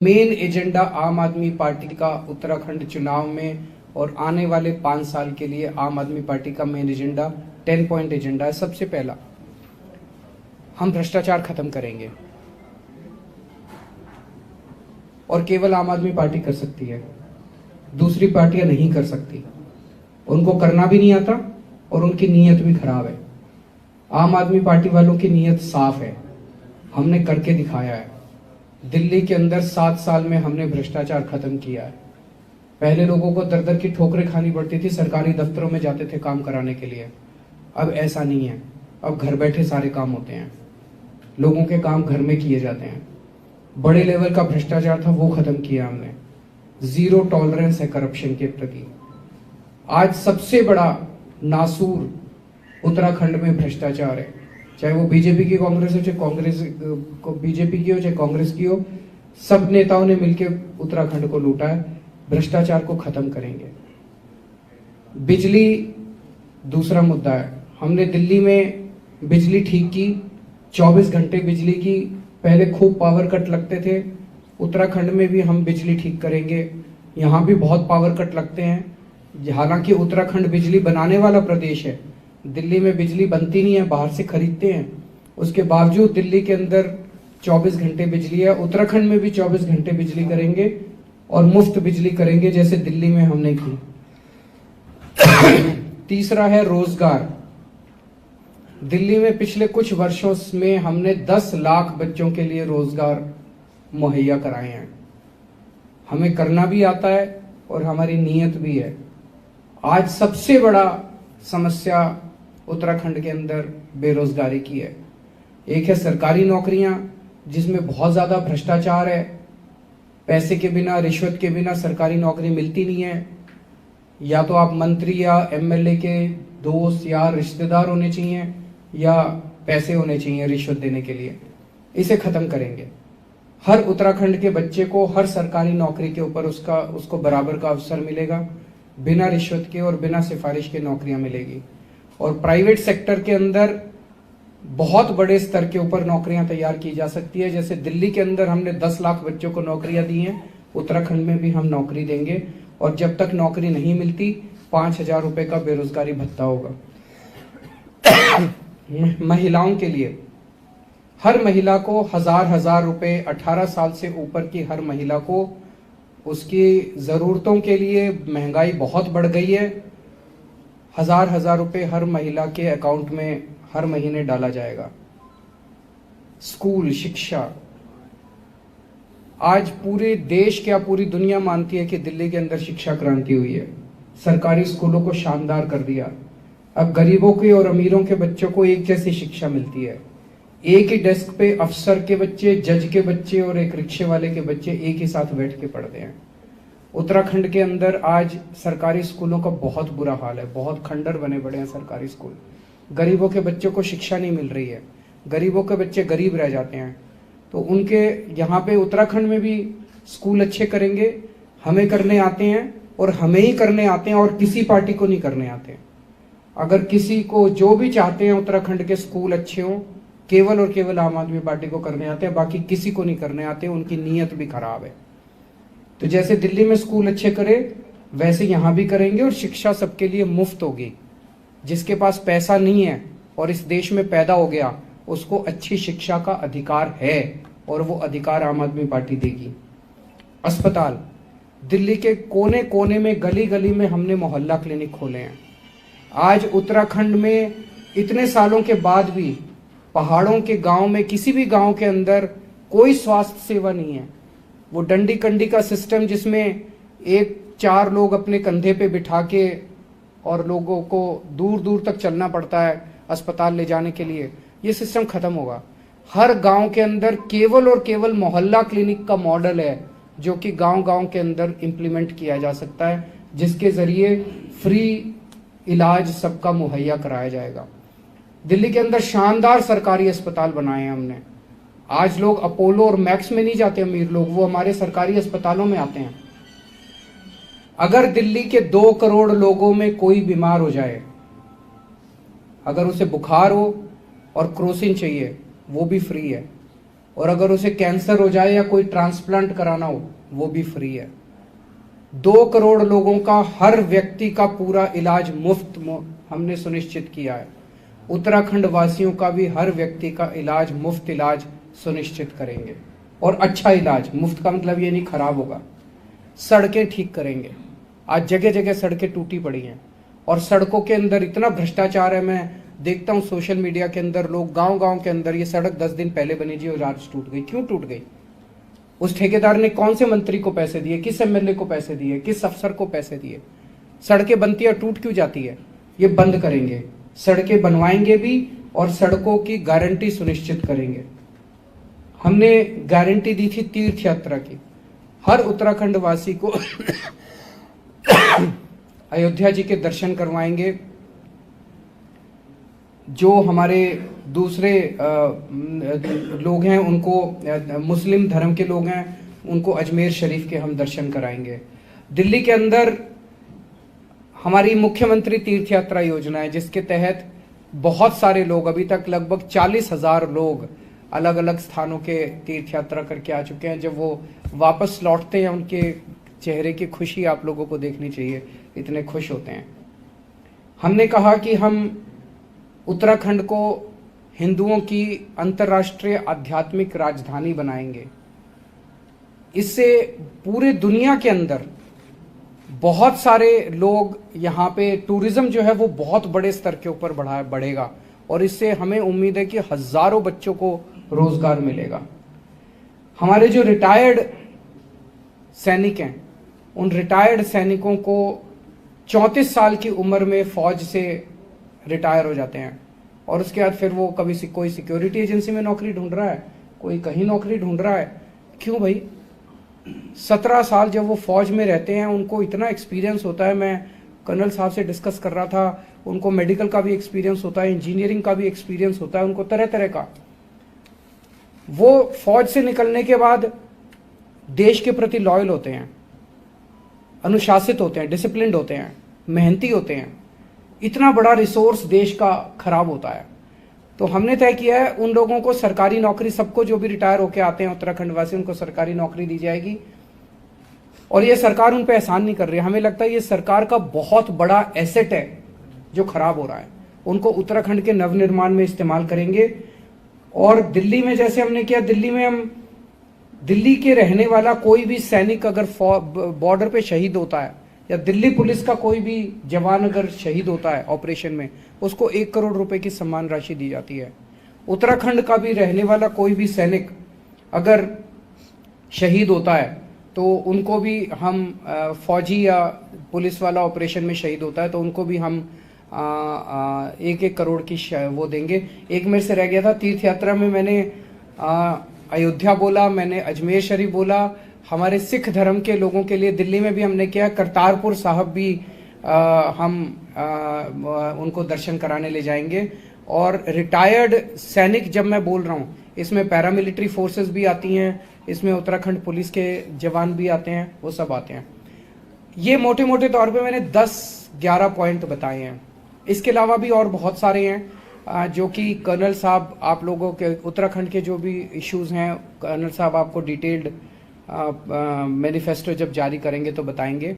Main agenda आम आदमी party का उत्तराखंड चुनाव में और आने वाले 5 साल के लिए आम आदमी पार्टी का मेन एजेंडा 10 पॉइंट एजेंडा है। सबसे पहला, हम भ्रष्टाचार खत्म करेंगे और केवल आम आदमी पार्टी कर सकती है, दूसरी पार्टियां नहीं कर सकती। उनको करना भी नहीं आता और उनकी नीयत भी खराब है। आम आदमी पार्टी वालों की नीयत साफ है, हमने करके दिखाया है। दिल्ली के अंदर 7 साल में हमने भ्रष्टाचार खत्म किया है। पहले लोगों को दर दर की ठोकरें खानी पड़ती थी, सरकारी दफ्तरों में जाते थे काम कराने के लिए। अब ऐसा नहीं है, अब घर बैठे सारे काम होते हैं, लोगों के काम घर में किए जाते हैं। बड़े लेवल का भ्रष्टाचार था वो खत्म किया हमने। जीरो टॉलरेंस है करप्शन के प्रति। आज सबसे बड़ा नासूर उत्तराखंड में भ्रष्टाचार है, चाहे वो बीजेपी की कांग्रेस हो, चाहे कांग्रेस को बीजेपी की हो, चाहे कांग्रेस की हो। सब नेताओं ने मिलकर उत्तराखंड को लूटा है। भ्रष्टाचार को खत्म करेंगे। बिजली दूसरा मुद्दा है। हमने दिल्ली में बिजली ठीक की, 24 घंटे बिजली की। पहले खूब पावर कट लगते थे, उत्तराखंड में भी हम बिजली ठीक करेंगे। यहाँ भी बहुत पावर कट लगते हैं, हालांकि उत्तराखंड बिजली बनाने वाला प्रदेश है। दिल्ली में बिजली बनती नहीं है, बाहर से खरीदते हैं। उसके बावजूद दिल्ली के अंदर 24 घंटे बिजली है। उत्तराखंड में भी 24 घंटे बिजली करेंगे और मुफ्त बिजली करेंगे, जैसे दिल्ली में हमने की। तीसरा है रोजगार। दिल्ली में पिछले कुछ वर्षों में हमने 10 लाख बच्चों के लिए रोजगार मुहैया कराए हैं। हमें करना भी आता है और हमारी नीयत भी है। आज सबसे बड़ा समस्या उत्तराखंड के अंदर बेरोजगारी की है। एक है सरकारी नौकरियां, जिसमें बहुत ज्यादा भ्रष्टाचार है। पैसे के बिना, रिश्वत के बिना सरकारी नौकरी मिलती नहीं है। या तो आप मंत्री या एमएलए के दोस्त या रिश्तेदार होने चाहिए, या पैसे होने चाहिए रिश्वत देने के लिए। इसे खत्म करेंगे। हर उत्तराखंड के बच्चे को हर सरकारी नौकरी के ऊपर उसको बराबर का अवसर मिलेगा। बिना रिश्वत के और बिना सिफारिश के नौकरियां मिलेगी। और प्राइवेट सेक्टर के अंदर बहुत बड़े स्तर के ऊपर नौकरियां तैयार की जा सकती है। जैसे दिल्ली के अंदर हमने 10 लाख बच्चों को नौकरियां दी हैं, उत्तराखंड में भी हम नौकरी देंगे। और जब तक नौकरी नहीं मिलती, 5,000 रुपए का बेरोजगारी भत्ता होगा। महिलाओं के लिए हर महिला को 1,000 रुपए, 18 साल से ऊपर की हर महिला को उसकी जरूरतों के लिए, महंगाई बहुत बढ़ गई है, 1,000 रुपए हर महिला के अकाउंट में हर महीने डाला जाएगा। स्कूल शिक्षा, आज पूरे देश क्या पूरी दुनिया मानती है कि दिल्ली के अंदर शिक्षा क्रांति हुई है। सरकारी स्कूलों को शानदार कर दिया। अब गरीबों के और अमीरों के बच्चों को एक जैसी शिक्षा मिलती है। एक ही डेस्क पे अफसर के बच्चे, जज के बच्चे और एक रिक्शे वाले के बच्चे एक ही साथ बैठ के पढ़ते हैं। उत्तराखंड के अंदर आज सरकारी स्कूलों का बहुत बुरा हाल है, बहुत खंडर बने पड़े हैं सरकारी स्कूल। गरीबों के बच्चों को शिक्षा नहीं मिल रही है, गरीबों के बच्चे गरीब रह जाते हैं। तो उनके यहाँ पे उत्तराखंड में भी स्कूल अच्छे करेंगे। हमें करने आते हैं और हमें ही करने आते हैं और किसी पार्टी को नहीं करने आते हैं। अगर किसी को, जो भी चाहते हैं उत्तराखंड के स्कूल अच्छे हों, केवल और केवल आम आदमी पार्टी को करने आते हैं, बाकी किसी को नहीं करने आते। उनकी नीयत भी खराब है। तो जैसे दिल्ली में स्कूल अच्छे करे, वैसे यहां भी करेंगे और शिक्षा सबके लिए मुफ्त होगी। जिसके पास पैसा नहीं है और इस देश में पैदा हो गया, उसको अच्छी शिक्षा का अधिकार है और वो अधिकार आम आदमी पार्टी देगी। अस्पताल, दिल्ली के कोने कोने में, गली गली में हमने मोहल्ला क्लिनिक खोले हैं। आज उत्तराखंड में इतने सालों के बाद भी पहाड़ों के गांव में, किसी भी गांव के अंदर कोई स्वास्थ्य सेवा नहीं है। वो डंडी कंडी का सिस्टम, जिसमें 4 लोग अपने कंधे पे बिठा के और लोगों को दूर दूर तक चलना पड़ता है अस्पताल ले जाने के लिए, ये सिस्टम खत्म होगा। हर गांव के अंदर केवल और केवल मोहल्ला क्लिनिक का मॉडल है, जो कि गांव गांव के अंदर इंप्लीमेंट किया जा सकता है, जिसके जरिए फ्री इलाज सबका मुहैया कराया जाएगा। दिल्ली के अंदर शानदार सरकारी अस्पताल बनाए हैं हमने। आज लोग अपोलो और मैक्स में नहीं जाते अमीर लोग, वो हमारे सरकारी अस्पतालों में आते हैं। अगर दिल्ली के 2 करोड़ लोगों में कोई बीमार हो जाए, अगर उसे बुखार हो और क्रोसिन चाहिए, वो भी फ्री है। और अगर उसे कैंसर हो जाए या कोई ट्रांसप्लांट कराना हो वो भी फ्री है। 2 करोड़ लोगों का, हर व्यक्ति का पूरा इलाज मुफ्त हमने सुनिश्चित किया है। उत्तराखंड वासियों का भी हर व्यक्ति का इलाज, मुफ्त इलाज सुनिश्चित करेंगे। और अच्छा इलाज, मुफ्त का मतलब ये नहीं खराब होगा। सड़कें ठीक करेंगे। आज जगह जगह सड़कें टूटी पड़ी हैं और सड़कों के अंदर इतना भ्रष्टाचार है। मैं देखता हूँ सोशल मीडिया के अंदर लोग गांव गांव के अंदर, ये सड़क 10 दिन पहले बनी जी और आज टूट गई। क्यों टूट गई? उस ठेकेदार ने कौन से मंत्री को पैसे दिए, किस एमएलए को पैसे दिए, किस अफसर को पैसे दिए? सड़कें बनती है, टूट क्यों जाती है? ये बंद करेंगे, सड़कें बनवाएंगे भी और सड़कों की गारंटी सुनिश्चित करेंगे। हमने गारंटी दी थी तीर्थ यात्रा की, हर उत्तराखंड वासी को अयोध्या जी के दर्शन करवाएंगे। जो हमारे दूसरे लोग हैं उनको, मुस्लिम धर्म के लोग हैं, उनको अजमेर शरीफ के हम दर्शन कराएंगे। दिल्ली के अंदर हमारी मुख्यमंत्री तीर्थ यात्रा योजना है, जिसके तहत बहुत सारे लोग, अभी तक लगभग 40,000 लोग अलग अलग स्थानों के तीर्थ यात्रा करके आ चुके हैं। जब वो वापस लौटते हैं उनके चेहरे की खुशी आप लोगों को देखनी चाहिए, इतने खुश होते हैं। हमने कहा कि हम उत्तराखंड को हिंदुओं की अंतर्राष्ट्रीय आध्यात्मिक राजधानी बनाएंगे। इससे पूरे दुनिया के अंदर बहुत सारे लोग, यहाँ पे टूरिज्म जो है वो बहुत बड़े स्तर के ऊपर बढ़ेगा और इससे हमें उम्मीद है कि हजारों बच्चों को रोजगार मिलेगा। हमारे जो रिटायर्ड सैनिक हैं, उन रिटायर्ड सैनिकों को 34 साल की उम्र में फौज से रिटायर हो जाते हैं और उसके बाद फिर वो कभी कोई सिक्योरिटी एजेंसी में नौकरी ढूंढ रहा है, कोई कहीं नौकरी ढूंढ रहा है। क्यों भाई? 17 साल जब वो फौज में रहते हैं उनको इतना एक्सपीरियंस होता है। मैं कर्नल साहब से डिस्कस कर रहा था, उनको मेडिकल का भी एक्सपीरियंस होता है, इंजीनियरिंग का भी एक्सपीरियंस होता है, उनको तरह तरह का। वो फौज से निकलने के बाद देश के प्रति लॉयल होते हैं, अनुशासित होते हैं, डिसिप्लिन्ड होते हैं, मेहनती होते हैं। इतना बड़ा रिसोर्स देश का खराब होता है। तो हमने तय किया है उन लोगों को सरकारी नौकरी, सबको जो भी रिटायर होकर आते हैं उत्तराखंड वासी, उनको सरकारी नौकरी दी जाएगी। और ये सरकार उन पर एहसान नहीं कर रही है। हमें लगता है ये सरकार का बहुत बड़ा एसेट है जो खराब हो रहा है। उनको उत्तराखंड के नवनिर्माण में इस्तेमाल करेंगे। और दिल्ली में जैसे हमने किया, दिल्ली में हम, दिल्ली के रहने वाला कोई भी सैनिक अगर बॉर्डर पे शहीद होता है या दिल्ली पुलिस का कोई भी जवान अगर शहीद होता है ऑपरेशन में, उसको 1 करोड़ रुपए की सम्मान राशि दी जाती है। उत्तराखंड का भी रहने वाला कोई भी सैनिक अगर शहीद होता है तो उनको भी हम, फौजी या पुलिस वाला ऑपरेशन में शहीद होता है तो उनको भी हम 1-1 करोड़ की वो देंगे। एक मेरे से रह गया था, तीर्थ यात्रा में मैंने अयोध्या बोला, मैंने अजमेर शरीफ बोला। हमारे सिख धर्म के लोगों के लिए दिल्ली में भी हमने किया, करतारपुर साहब भी हम उनको दर्शन कराने ले जाएंगे। और रिटायर्ड सैनिक जब मैं बोल रहा हूँ, इसमें पैरामिलिट्री फोर्सेस भी आती हैं, इसमें उत्तराखंड पुलिस के जवान भी आते हैं, वो सब आते हैं। ये मोटे मोटे तौर पे मैंने 10-11 पॉइंट बताए हैं। इसके अलावा भी और बहुत सारे हैं जो कि कर्नल साहब आप लोगों के, उत्तराखंड के जो भी इश्यूज हैं, कर्नल साहब आपको डिटेल्ड मैनिफेस्टो जब जारी करेंगे तो बताएंगे।